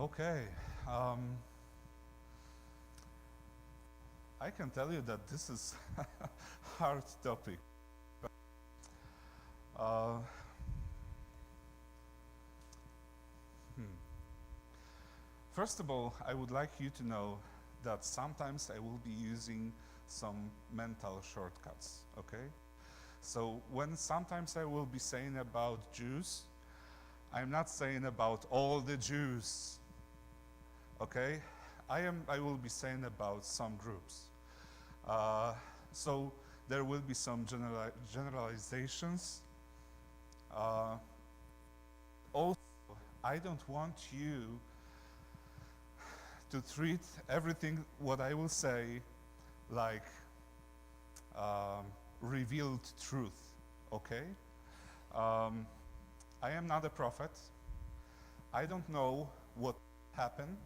Okay. I can tell you that this is a hard topic. Uh, First of all, I would like you to know that sometimes I will be using some mental shortcuts, okay? So when sometimes I will be saying about Jews, I'm not saying about all the Jews, okay? I will be saying about some groups. So there will be some generalizations. Also, I don't want you to treat everything what I will say like revealed truth, okay? I am not a prophet. I don't know what happened.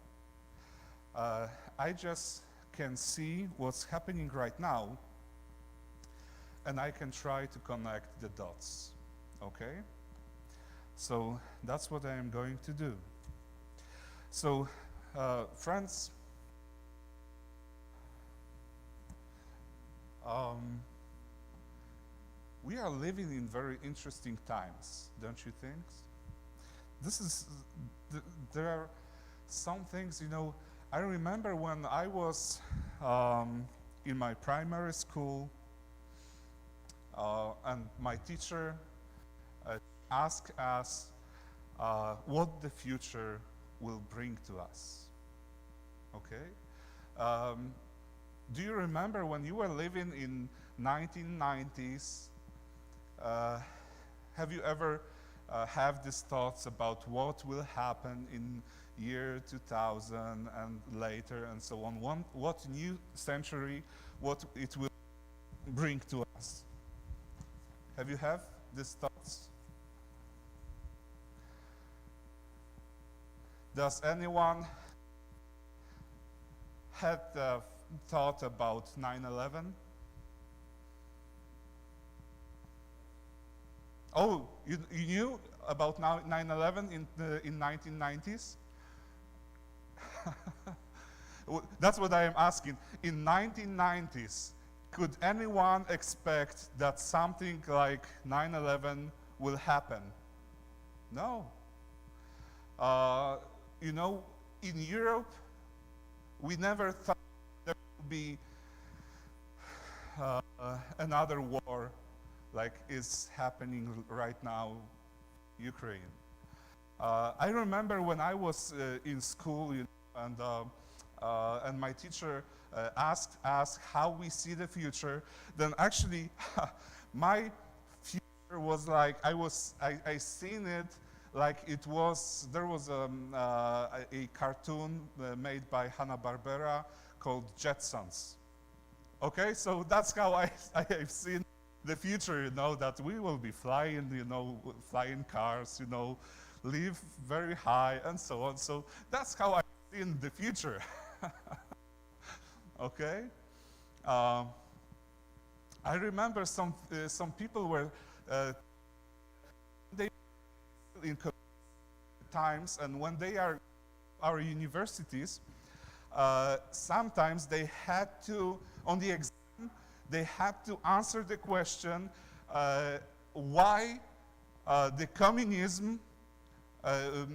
I just can see what's happening right now, and I can try to connect the dots, okay? So that's what I am going to do. So, friends, we are living in very interesting times, don't you think? There are some things, I remember when I was in my primary school, and my teacher asked us what the future will bring to us, okay? Do you remember when you were living in 1990s, have you ever have these thoughts about what will happen in year 2000 and later and so on? What new century, what it will bring to us? Have you have these thoughts? Does anyone had thought about 9/11? Oh, you knew about 9/11 in 1990s? That's what I am asking. In 1990s, could anyone expect that something like 9/11 will happen? No. In Europe, we never thought there would be another war like is happening right now in Ukraine. I remember when I was in school, and my teacher asked us how we see the future. Then actually, my future was like I seen it like there was a cartoon made by Hanna-Barbera called Jetsons. Okay, so that's how I've seen the future, that we will be flying, flying cars, live very high and so on. So that's how I've seen the future. Okay? I remember some people were they in times, and when they are our universities, sometimes they had to, on the exam, they had to answer the question why the communism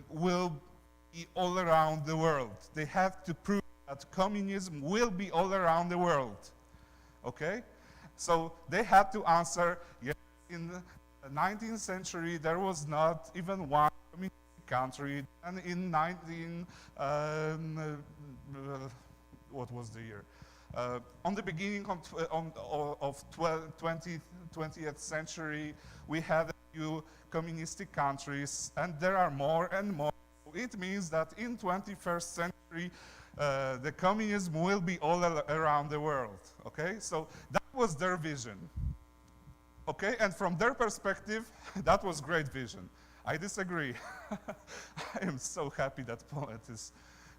will be all around the world. They have to prove that communism will be all around the world. Okay? So they had to answer, yes, in the 19th century there was not even one communist country, and in what was the year? On the beginning of 20th century, we had a few communistic countries, and there are more and more. It means that in 21st century, the communism will be all around the world, okay? So that was their vision, okay? And from their perspective, that was great vision. I disagree. I am so happy that Poland is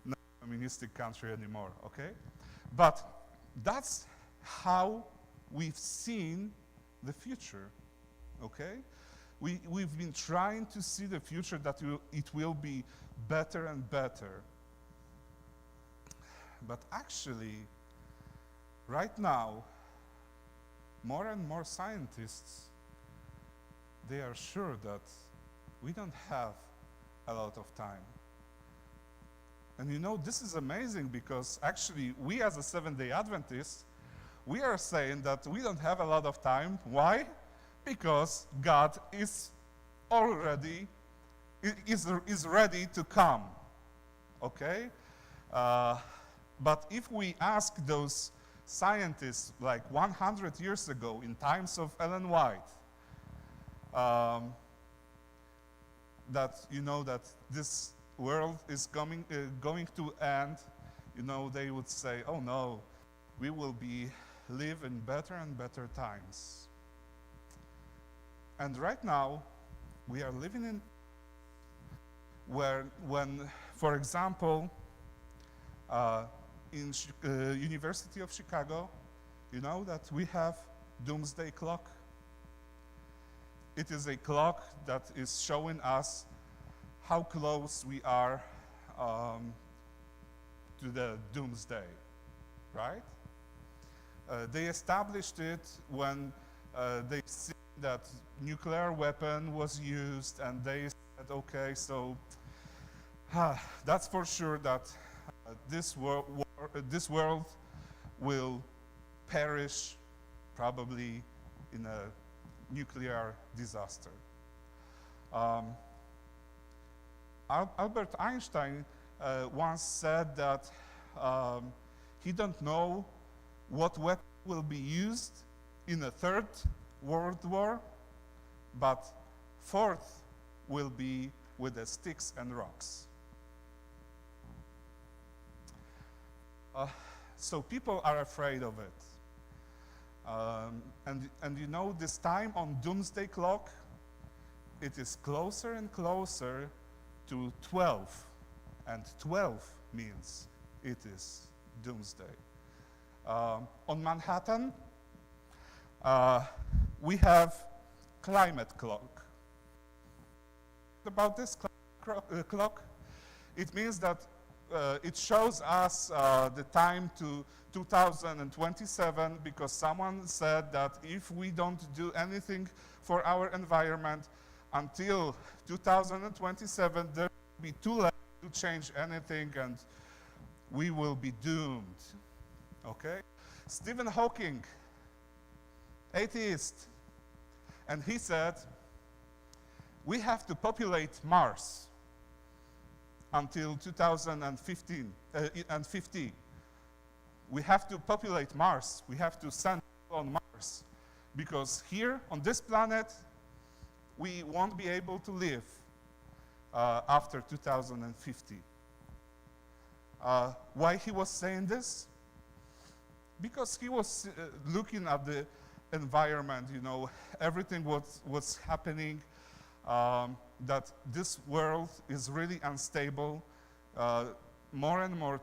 not a communistic country anymore, okay? But that's how we've seen the future, okay? We've been trying to see the future that it will be better and better, But actually, right now, more and more scientists, they are sure that we don't have a lot of time. And you know, this is amazing because actually we as a Seventh-day Adventists, we are saying that we don't have a lot of time. Why? Because God is already, is ready to come, okay? But if we ask those scientists like 100 years ago in times of Ellen White, that you know that this world is going to end, you know, they would say, oh no, we will live in better and better times. And right now, we are living in when, for example, in University of Chicago, you know that we have Doomsday Clock. It is a clock that is showing us how close we are to the doomsday, right? They established it when they see that nuclear weapon was used, and they said, okay, so that's for sure that this world will perish probably in a nuclear disaster. Albert Einstein once said that he don't know what weapon will be used in a third World War, but fourth will be with the sticks and rocks. So people are afraid of it. And you know, this time on Doomsday Clock, it is closer and closer to 12. And 12 means it is Doomsday. On Manhattan, we have climate clock. About this clock, it means that it shows us the time to 2027, because someone said that if we don't do anything for our environment until 2027, there will be too late to change anything and we will be doomed. Okay? Stephen Hawking, atheist, and he said, we have to populate Mars until 2015 and 50. We have to populate Mars. We have to send people on Mars, because here on this planet we won't be able to live after 2050. Why he was saying this? Because he was looking at the environment, you know, everything was happening, that this world is really unstable, more and more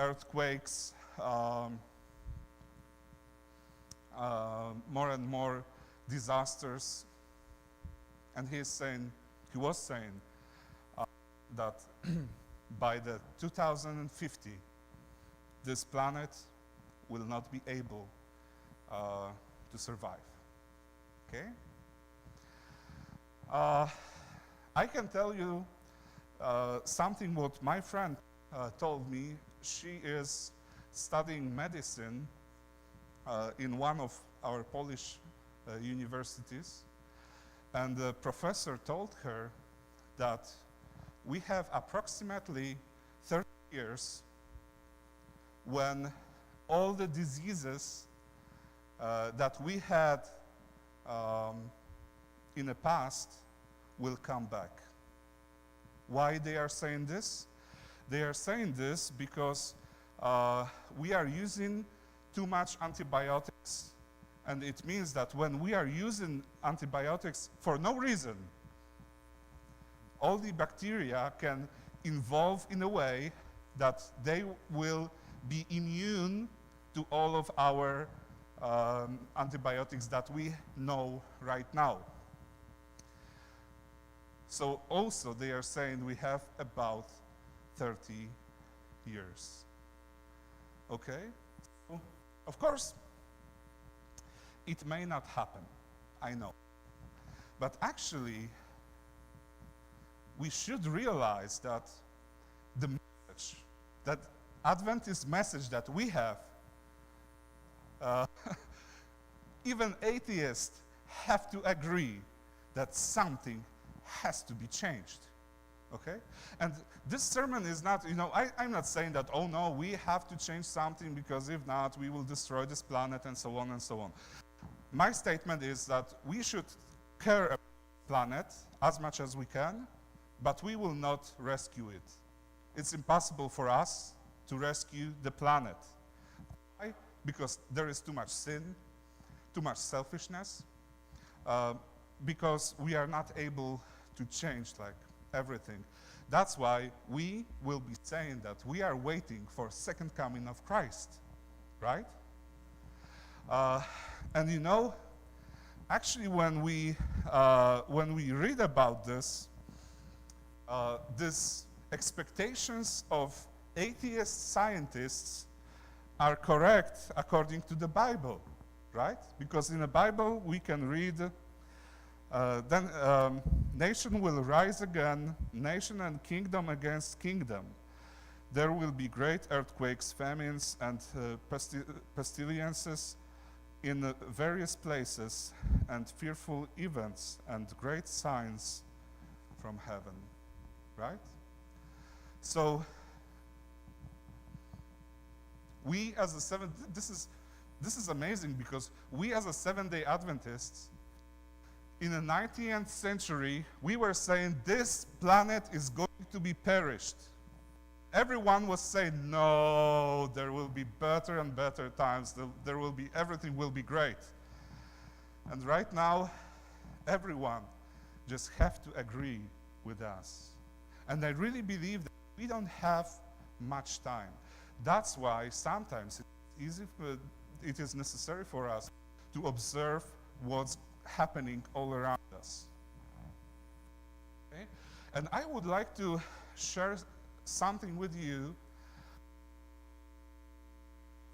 earthquakes, more and more disasters. And he was saying that by the 2050, this planet will not be able to survive. Okay? I can tell you something what my friend told me. She is studying medicine in one of our Polish universities, and the professor told her that we have approximately 30 years when all the diseases that we had in the past will come back. Why they are saying this? They are saying this because we are using too much antibiotics, and it means that when we are using antibiotics for no reason, all the bacteria can evolve in a way that they will be immune to all of our antibiotics that we know right now. So also they are saying we have about 30 years. Okay? So, of course, it may not happen, I know. But actually, we should realize that the message, that Adventist message that we have, uh, even atheists have to agree that something has to be changed. Okay? And this sermon is not, I'm not saying that, oh no, we have to change something because if not, we will destroy this planet and so on and so on. My statement is that we should care about the planet as much as we can, but we will not rescue it. It's impossible for us to rescue the planet. Why? Because there is too much sin, too much selfishness, because we are not able to change everything. That's why we will be saying that we are waiting for second coming of Christ, right? And actually when we read about this, these expectations of atheist scientists are correct according to the Bible, right? Because in the Bible we can read, then nation will rise again, nation and kingdom against kingdom. There will be great earthquakes, famines, and pestilences in various places, and fearful events, and great signs from heaven, right? So, we as this is amazing because we as a Seventh-day Adventists, in the 19th century, we were saying this planet is going to be perished. Everyone was saying, no, there will be better and better times. Everything will be great. And right now, everyone just have to agree with us. And I really believe that we don't have much time. That's why sometimes it is necessary for us to observe what's happening all around us. Okay? And I would like to share something with you.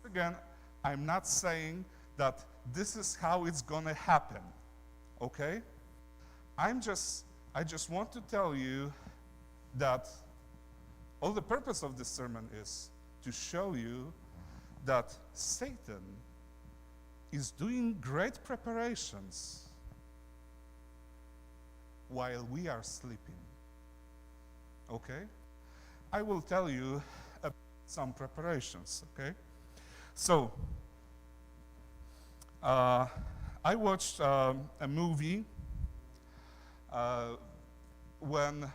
Again, I'm not saying that this is how it's going to happen, okay? I just want to tell you that all the purpose of this sermon is to show you that Satan is doing great preparations while we are sleeping, okay? I will tell you about some preparations, okay? So, I watched a movie when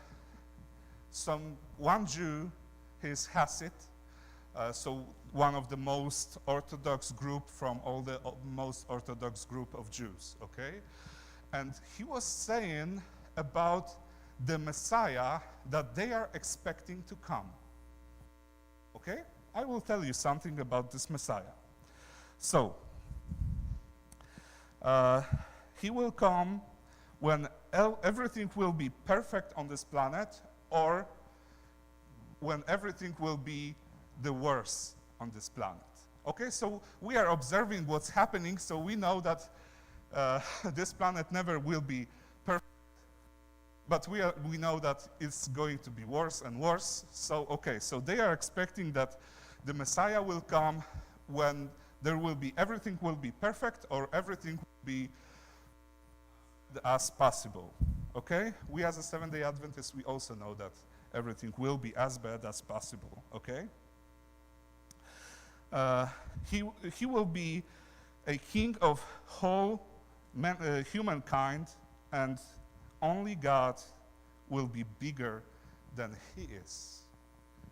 one Jew, he's Hasid, so one of the most Orthodox group from all the most Orthodox group of Jews, okay? And he was saying about the Messiah that they are expecting to come. Okay? I will tell you something about this Messiah. So, he will come when everything will be perfect on this planet, or when everything will be the worst on this planet. Okay, so we are observing what's happening, so we know that this planet never will be perfect. But we know that it's going to be worse and worse. So, okay, so they are expecting that the Messiah will come when everything will be perfect, or everything will be as possible. Okay? We as a Seventh-day Adventists, we also know that everything will be as bad as possible. Okay? He will be a king of whole humankind, and only God will be bigger than he is.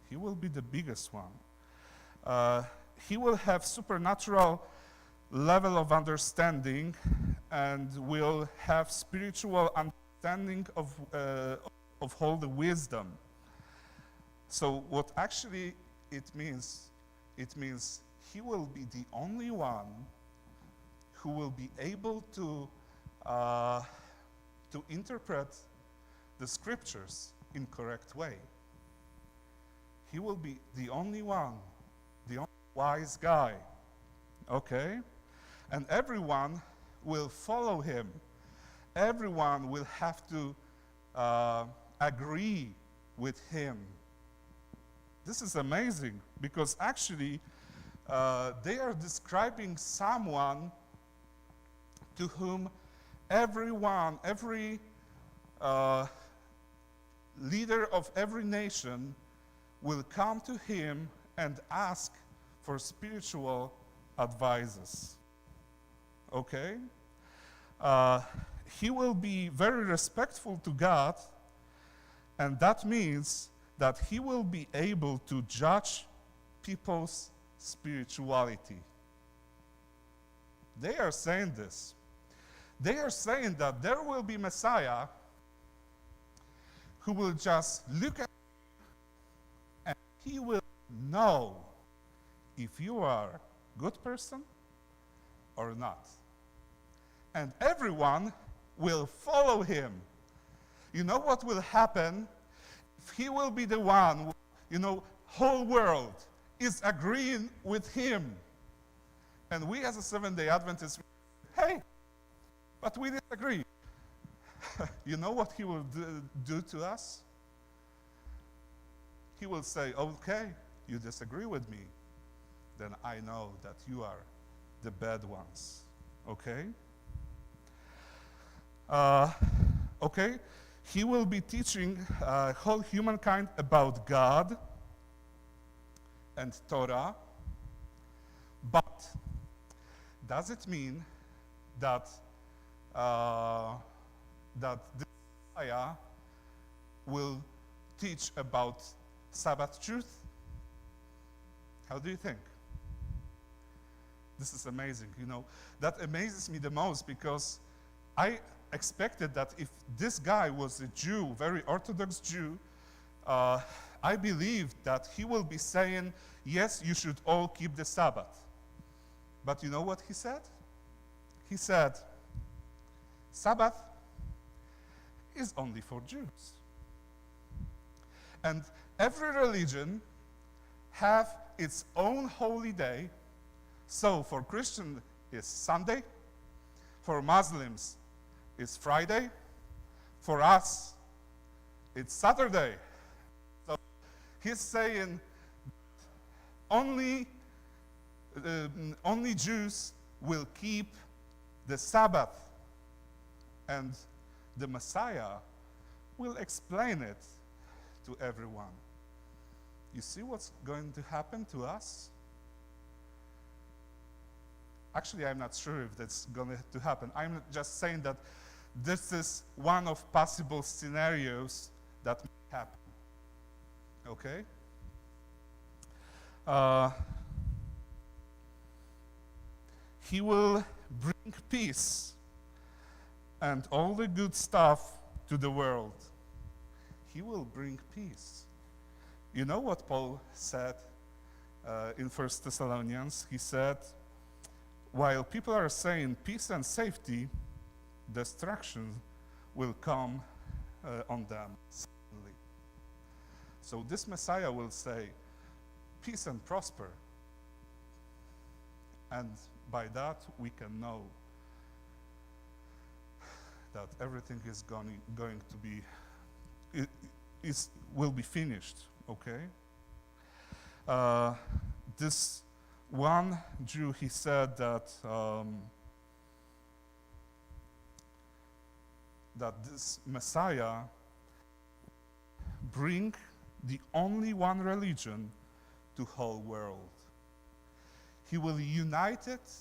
He will be the biggest one. He will have supernatural level of understanding, and will have spiritual understanding of all the wisdom. So what actually it means he will be the only one who will be able to interpret the scriptures in correct way. He will be the only one wise guy, okay? And everyone will follow him. Everyone will have to agree with him. This is amazing, because actually they are describing someone to whom everyone, every leader of every nation will come to him and ask for spiritual advices. Okay? He will be very respectful to God, and that means that he will be able to judge people's spirituality. They are saying this. They are saying that there will be Messiah who will just look at you and he will know if you are a good person or not. And everyone will follow him. You know what will happen? If he will be the one, whole world is agreeing with him. And we as a Seventh-day Adventists, hey, but we disagree. You know what he will do to us? He will say, okay, you disagree with me. Then I know that you are the bad ones. Okay? Okay? He will be teaching whole humankind about God and Torah. But does it mean that that the Messiah will teach about Sabbath truth? How do you think? This is amazing, That amazes me the most, because I expected that if this guy was a Jew, very Orthodox Jew, I believed that he will be saying, yes, you should all keep the Sabbath. But you know what he said? He said, Sabbath is only for Jews. And every religion have its own holy day. So for Christians, it's Sunday. For Muslims, it's Friday. For us, it's Saturday. So he's saying only Jews will keep the Sabbath, and the Messiah will explain it to everyone. You see what's going to happen to us? Actually, I'm not sure if that's going to happen. I'm just saying that this is one of possible scenarios that may happen. Okay? He will bring peace and all the good stuff to the world. He will bring peace. You know what Paul said in 1 Thessalonians? He said, while people are saying peace and safety, destruction will come on them suddenly. So this Messiah will say, peace and prosper. And by that, we can know that everything is going to be, will be finished, okay? This one Jew, he said that that this Messiah bring the only one religion to whole world. He will unite it,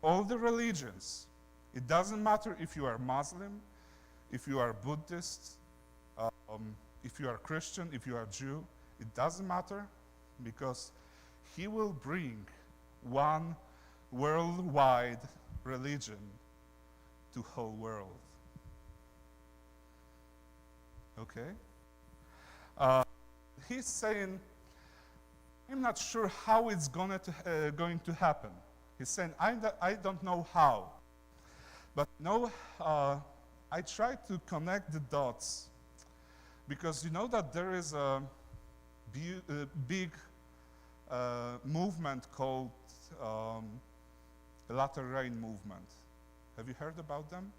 all the religions. It doesn't matter if you are Muslim, if you are Buddhist, if you are Christian, if you are Jew. It doesn't matter, because he will bring one worldwide religion to whole world. Okay? He's saying, I'm not sure how it's going to happen. He's saying, I don't know how. But I try to connect the dots, because you know that there is a big movement called Latter Rain movement. Have you heard about them?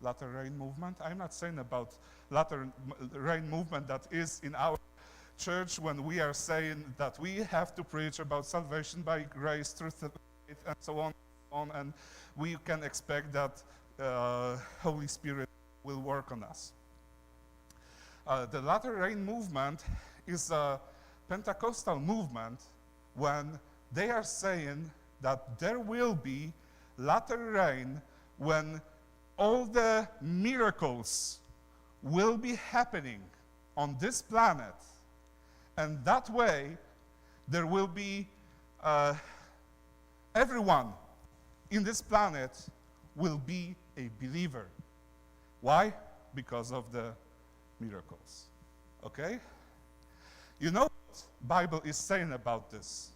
Latter Rain movement? I'm not saying about Latter Rain movement that is in our church when we are saying that we have to preach about salvation by grace through faith and so on, and we can expect that Holy Spirit will work on us. The Latter Rain movement is a Pentecostal movement when they are saying that there will be latter rain when all the miracles will be happening on this planet, and that way there will be everyone in this planet will be a believer. Why? Because of the miracles. Okay? You know what Bible is saying about this?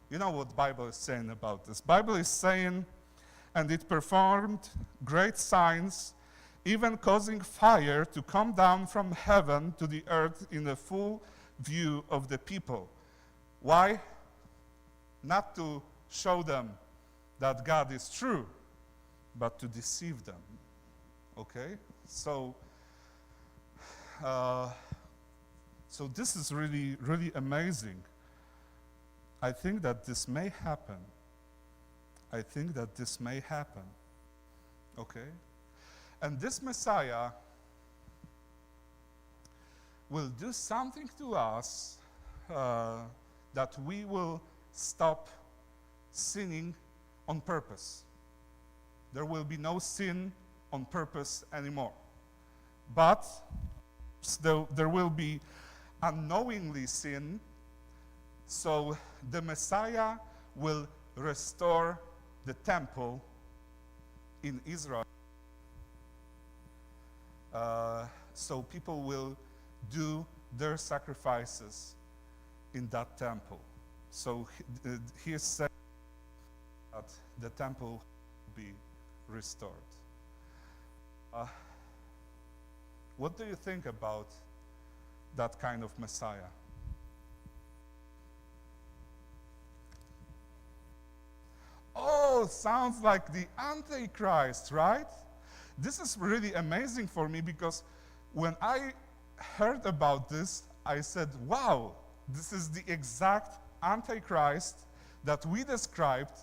You know what Bible is saying about this? Bible is saying, and it performed great signs, even causing fire to come down from heaven to the earth in the full view of the people. Why? Not to show them that God is true, but to deceive them. Okay? So this is really, really amazing. I think that this may happen. I think that this may happen. Okay? And this Messiah will do something to us that we will stop sinning on purpose. There will be no sin on purpose anymore. But there will be unknowingly sin, so the Messiah will restore the temple in Israel. So people will do their sacrifices in that temple. So he is saying that the temple will be restored. What do you think about that kind of Messiah? Oh, sounds like the Antichrist, right? This is really amazing for me because when I heard about this, I said, wow, this is the exact Antichrist that we described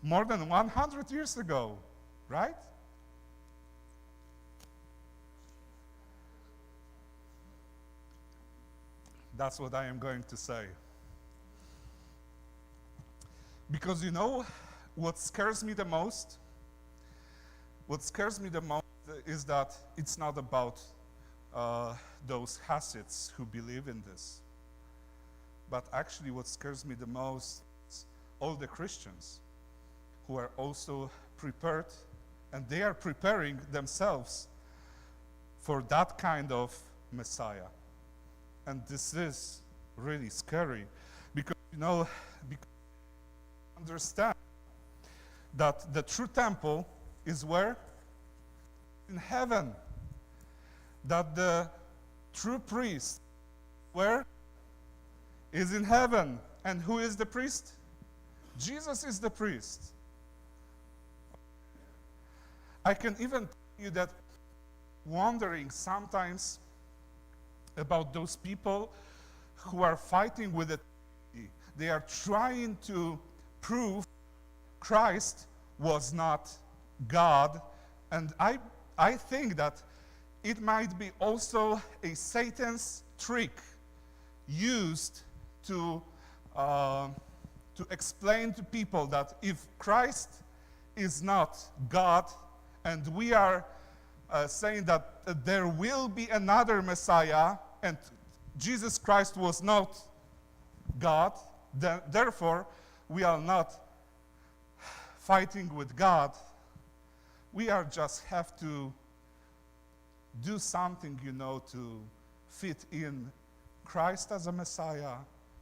more than 100 years ago, right? That's what I am going to say. Because you know what scares me the most? What scares me the most is that it's not about those Hasids who believe in this. But actually what scares me the most is all the Christians who are also prepared, and they are preparing themselves for that kind of Messiah. And this is really scary because, you know, because understand that the true temple is where? In heaven. That the true priest, where? Is in heaven. And who is the priest? Jesus is the priest. I can even tell you that wondering sometimes about those people who are fighting with it. They are trying to prove Christ was not God. And I think that it might be also a Satan's trick used to explain to people that if Christ is not God, and we are saying that there will be another Messiah, and Jesus Christ was not God, then therefore we are not fighting with God. We are just have to do something, you know, to fit in Christ as a Messiah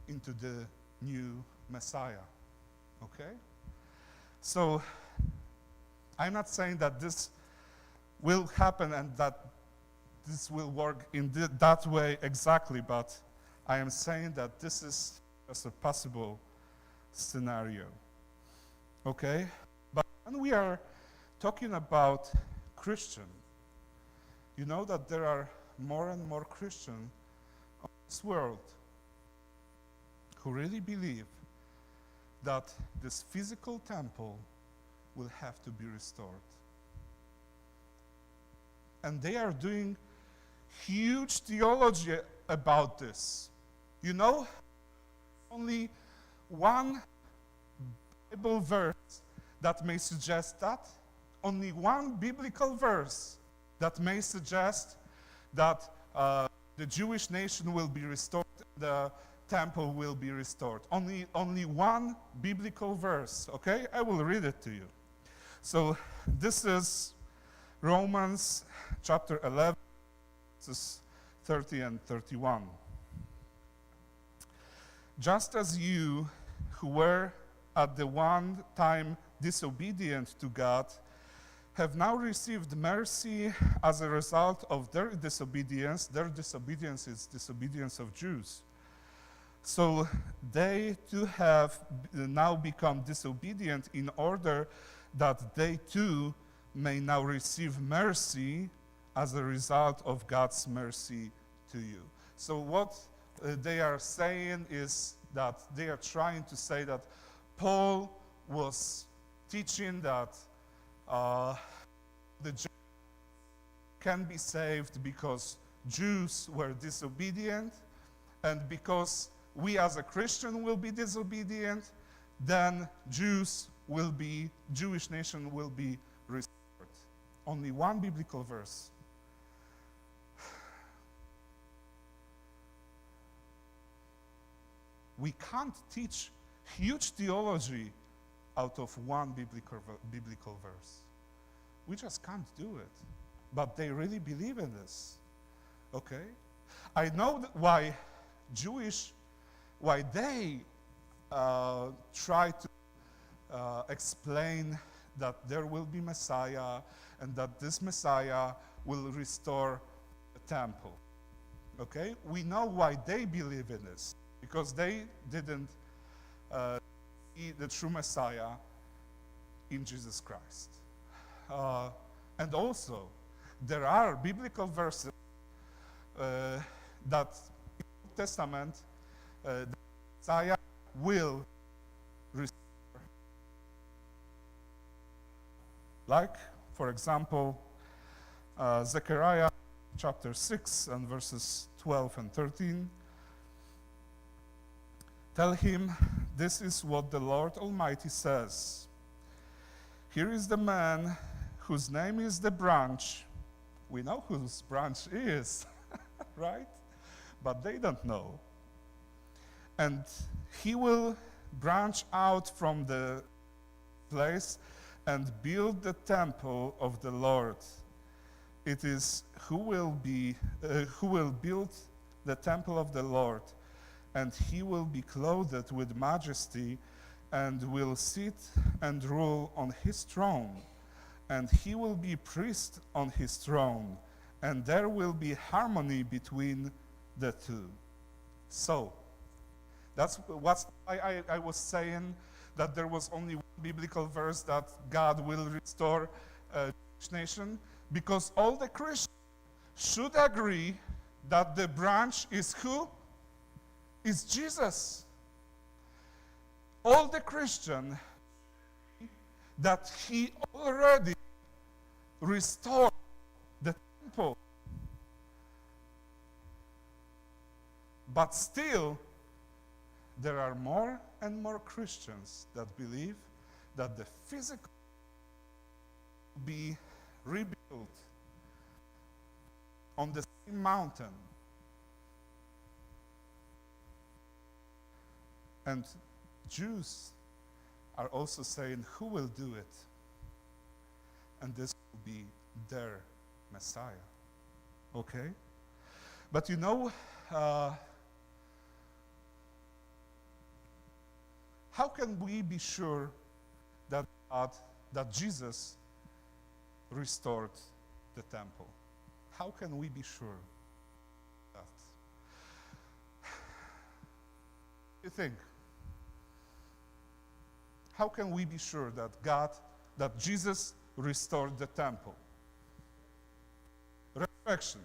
into the new Messiah. Okay? So I'm not saying that this will happen and that this will work in that way exactly, but I am saying that this is as a possible scenario. Okay? But when we are talking about Christian, you know that there are more and more Christians in this world who really believe that this physical temple will have to be restored. And they are doing huge theology about this. You know, only one Bible verse that may suggest that, only one biblical verse that may suggest that the Jewish nation will be restored, the temple will be restored. Only one biblical verse, okay? I will read it to you. So this is Romans chapter 11, verses 30 and 31. Just as you who were at the one time disobedient to God have now received mercy as a result of their disobedience is disobedience of Jews. So they too have now become disobedient in order that they too may now receive mercy as a result of God's mercy to you. So what they are saying is that they are trying to say that Paul was teaching that the Jews can be saved because Jews were disobedient, and because we as a Christian will be disobedient, then Jewish nation will be restored. Only one biblical verse. We can't teach huge theology out of one biblical verse. We just can't do it. But they really believe in this. Okay? I know why they try to explain that there will be Messiah and that this Messiah will restore the temple. Okay? We know why they believe in this. Because they didn't see the true Messiah in Jesus Christ. And also, there are biblical verses that in the Old Testament, the Messiah will restore. Like, for example, Zechariah chapter 6 and verses 12 and 13. Tell him, this is what the Lord Almighty says. Here is the man whose name is the branch. We know whose branch is, right? But they don't know. And he will branch out from the place and build the temple of the Lord. It is who will build the temple of the Lord, and he will be clothed with majesty and will sit and rule on his throne. And he will be priest on his throne, and there will be harmony between the two. So, that's what I was saying, that there was only one biblical verse that God will restore a Jewish nation, because all the Christians should agree that the branch is who? Is Jesus. All the Christians, that he already restored the temple. But still, there are more and more Christians that believe that the physical will be rebuilt on the same mountain. And Jews are also saying, who will do it? And this will be their Messiah. Okay? But you know, how can we be sure that Jesus restored the temple? How can we be sure of that? you think? How can we be sure that Jesus restored the temple? Resurrection.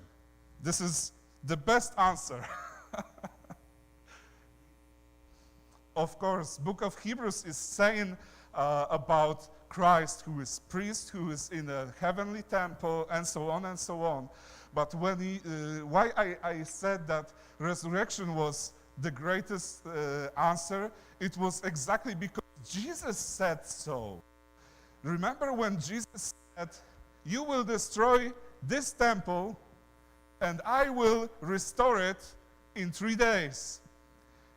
This is the best answer. Of course, book of Hebrews is saying about Christ, who is priest, who is in a heavenly temple, and so on and so on. But when why I said that resurrection was the greatest answer, it was exactly because Jesus said so. Remember when Jesus said, "You will destroy this temple, and I will restore it in 3 days."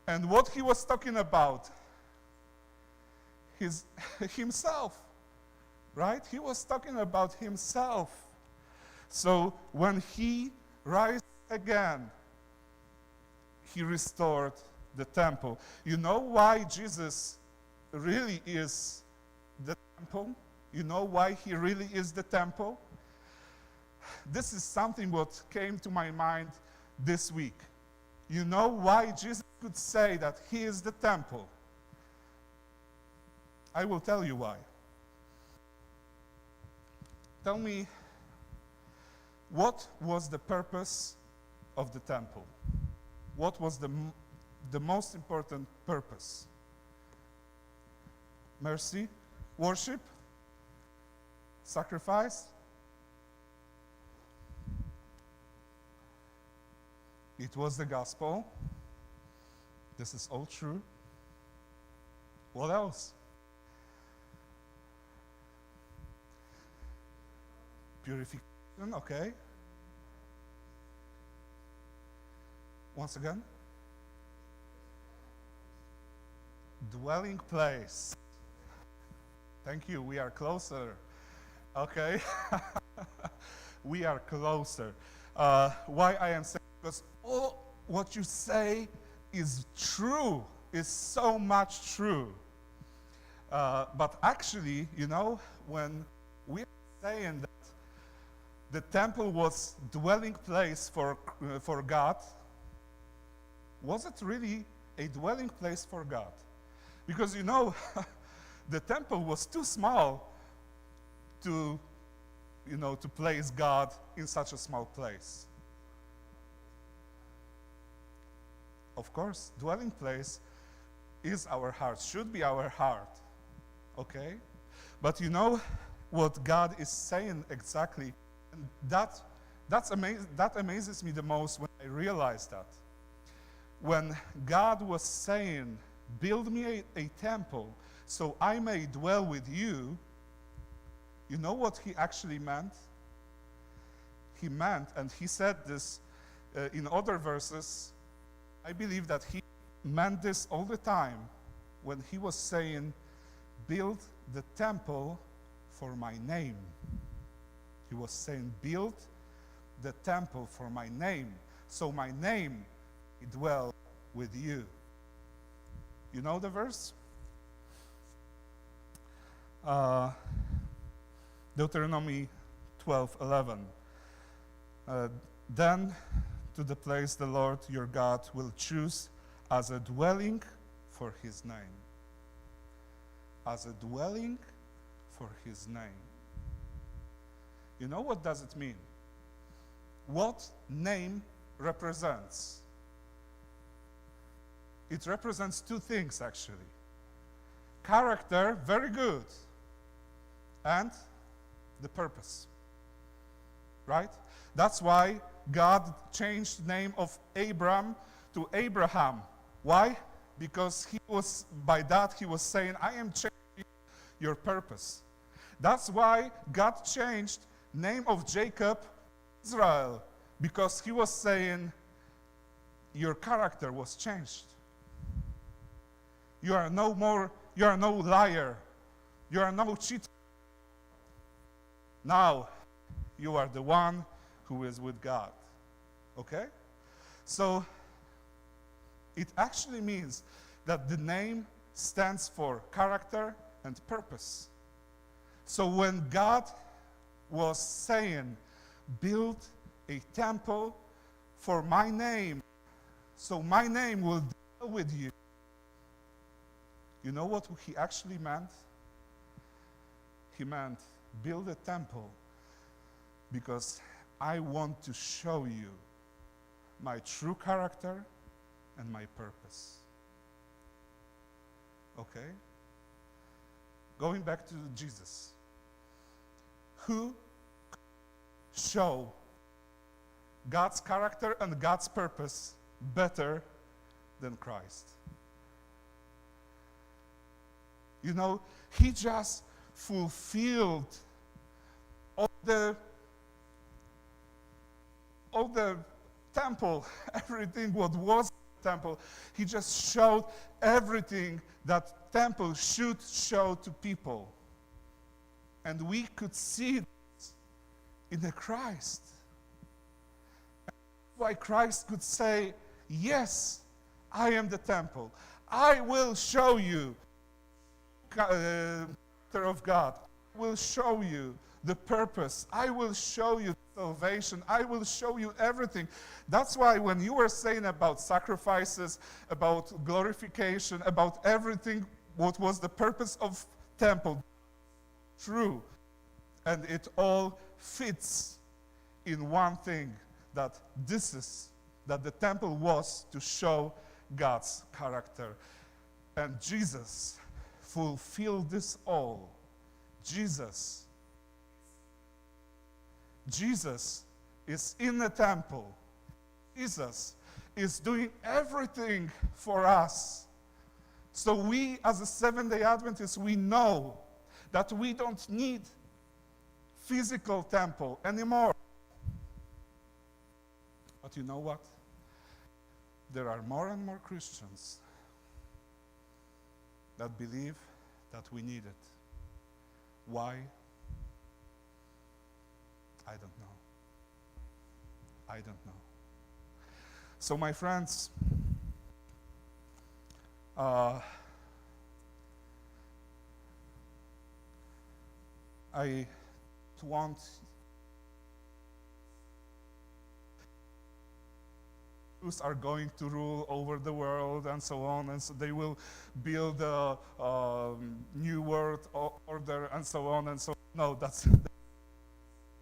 And what he was talking about? Himself, right? He was talking about himself. So when he rise again, he restored the temple. You know why Jesus really is the temple? You know why he really is the temple? This is something what came to my mind this week. You know why Jesus could say that he is the temple? I will tell you why. Tell me, what was the purpose of the temple? What was the most important purpose? Mercy? Worship? Sacrifice? It was the gospel. This is all true. What else? Purification, okay. Once again. Dwelling place. Thank you, we are closer. Okay. We are closer. Why I am saying, because all what you say is true, is so much true. But actually, you know, when we are saying that the temple was dwelling place for God, was it really a dwelling place for God? Because, you know, the temple was too small to, you know, to place God in such a small place. Of course, dwelling place is our heart, should be our heart, okay? But you know what God is saying exactly, and that amazes me the most when I realize that. When God was saying, "Build me a temple so I may dwell with you," you know what he actually meant? He meant, and he said this in other verses, I believe that he meant this all the time when he was saying, "Build the temple for my name." He was saying, "Build the temple for my name, so my name may dwell with you." You know the verse? Deuteronomy 12:11. Then to the place the Lord your God will choose as a dwelling for his name. As a dwelling for his name. You know what does it mean? What name represents? It represents two things actually. Character, very good, and the purpose. Right? That's why God changed the name of Abram to Abraham. Why? Because by that he was saying, "I am changing your purpose." That's why God changed name of Jacob Israel, because he was saying, your character was changed. You are no liar. You are no cheater. Now, you are the one who is with God. Okay? So, it actually means that the name stands for character and purpose. So when God was saying, "Build a temple for my name, so my name will deal with you," You know what he actually meant? He meant, build a temple because I want to show you my true character and my purpose. Okay? Going back to Jesus. Who show God's character and God's purpose better than Christ? You know, he just fulfilled all the temple, everything what was temple. He just showed everything that temple should show to people. And we could see this in the Christ. And that's why Christ could say, yes, I am the temple. I will show you the character of God. I will show you the purpose. I will show you salvation. I will show you everything. That's why when you were saying about sacrifices, about glorification, about everything, what was the purpose of temple, true. And it all fits in one thing, that the temple was to show God's character. And Jesus fulfilled this all. Jesus is in the temple. Jesus is doing everything for us. So we, as a Seventh-day Adventists, we know that we don't need physical temple anymore. But you know what? There are more and more Christians that believe that we need it. Why? I don't know. I don't know. So my friends, I want Jews are going to rule over the world and so on, and so they will build a new world order and so on and so on. No, that's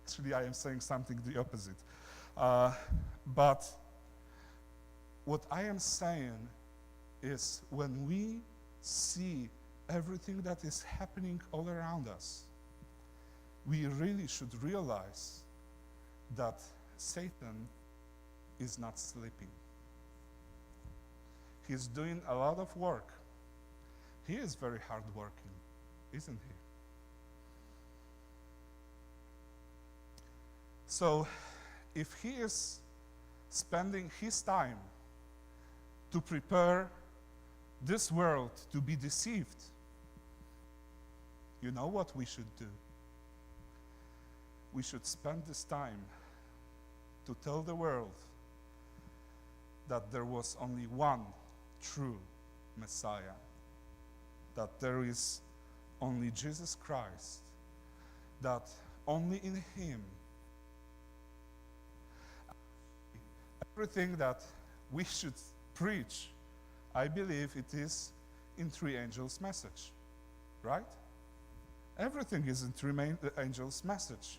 actually I am saying something the opposite. But what I am saying is when we see everything that is happening all around us, we really should realize that Satan is not sleeping. He's doing a lot of work. He is very hardworking, isn't he? So, if he is spending his time to prepare this world to be deceived, you know what we should do? We should spend this time to tell the world that there was only one true Messiah, that there is only Jesus Christ, that only in him everything that we should preach, I believe it is in three angels' message, right? Everything is in three angels' message,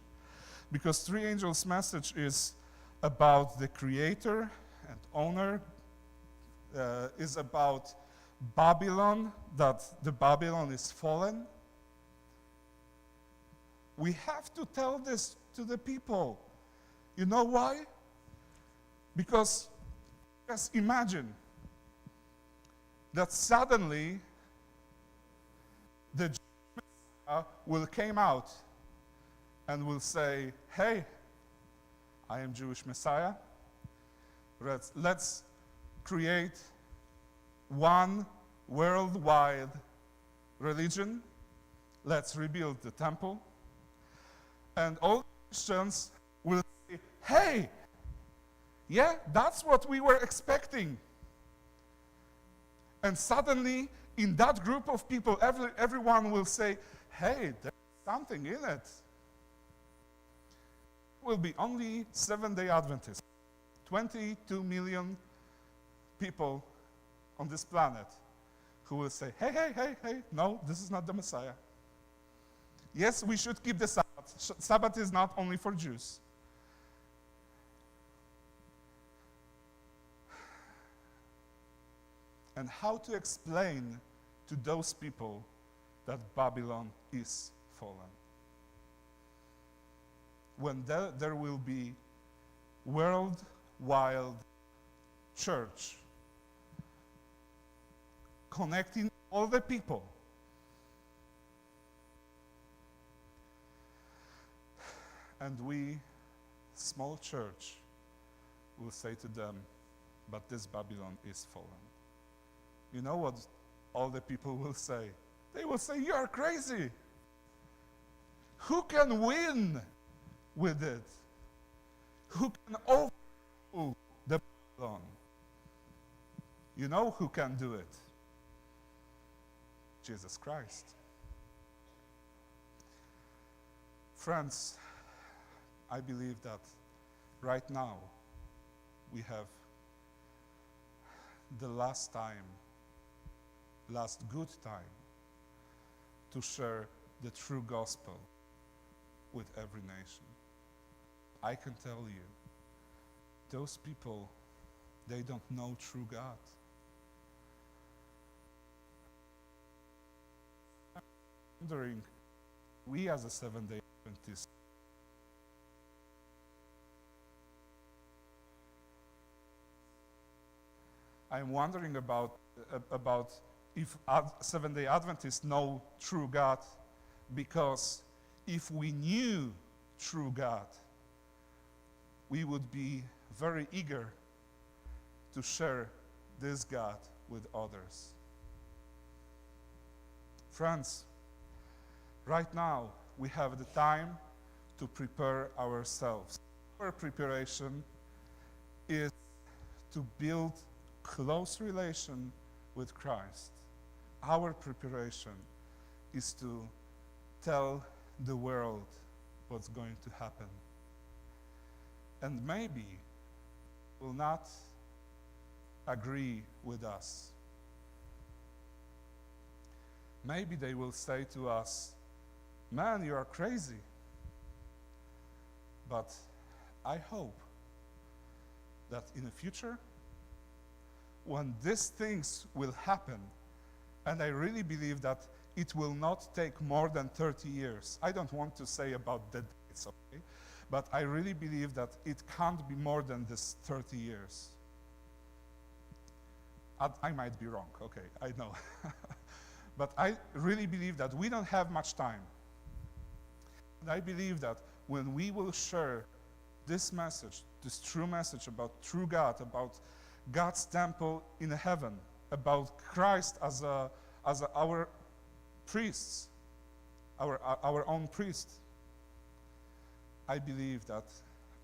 because three angels' message is about the creator and owner, is about Babylon, that the Babylon is fallen. We have to tell this to the people. You know why? Because just imagine that suddenly the Jews will come out and will say, hey, I am Jewish Messiah. Let's create one worldwide religion. Let's rebuild the temple. And all Christians will say, hey, yeah, that's what we were expecting. And suddenly, in that group of people, everyone will say, hey, there's something in it. Will be only Seventh-day Adventists. 22 million people on this planet who will say, hey, hey, hey, hey, no, this is not the Messiah. Yes, we should keep the Sabbath. Sabbath is not only for Jews. And how to explain to those people that Babylon is fallen. When there will be worldwide church connecting all the people. And we, small church, will say to them, but this Babylon is fallen. You know what all the people will say? They will say, you are crazy. Who can win with it? Who can overthrow the Babylon? You know who can do it? Jesus Christ. Friends, I believe that right now we have the last good time to share the true gospel with every nation. I can tell you, those people, they don't know true God. I'm wondering, we as a Seventh-day Adventist, I'm wondering about if Seventh-day Adventists know true God, because if we knew true God, we would be very eager to share this God with others. Friends, right now we have the time to prepare ourselves. Our preparation is to build close relation with Christ. Our preparation is to tell the world what's going to happen. And maybe will not agree with us. Maybe they will say to us, man, you are crazy. But I hope that in the future, when these things will happen, and I really believe that it will not take more than 30 years. I don't want to say about the dates, okay? But I really believe that it can't be more than this 30 years. I might be wrong, okay, I know. But I really believe that we don't have much time. And I believe that when we will share this message, this true message about true God, about God's temple in heaven, about Christ as our priests, our own priest, I believe that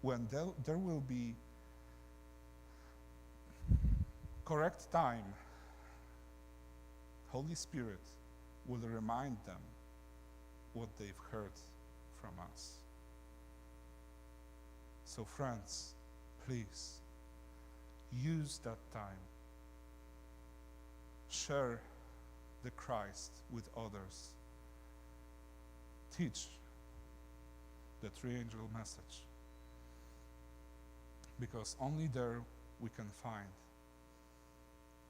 when there will be correct time, Holy Spirit will remind them what they've heard from us. So friends, please, use that time. Share the Christ with others. Teach the three-angel message. Because only there we can find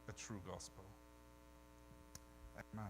a true gospel. Amen.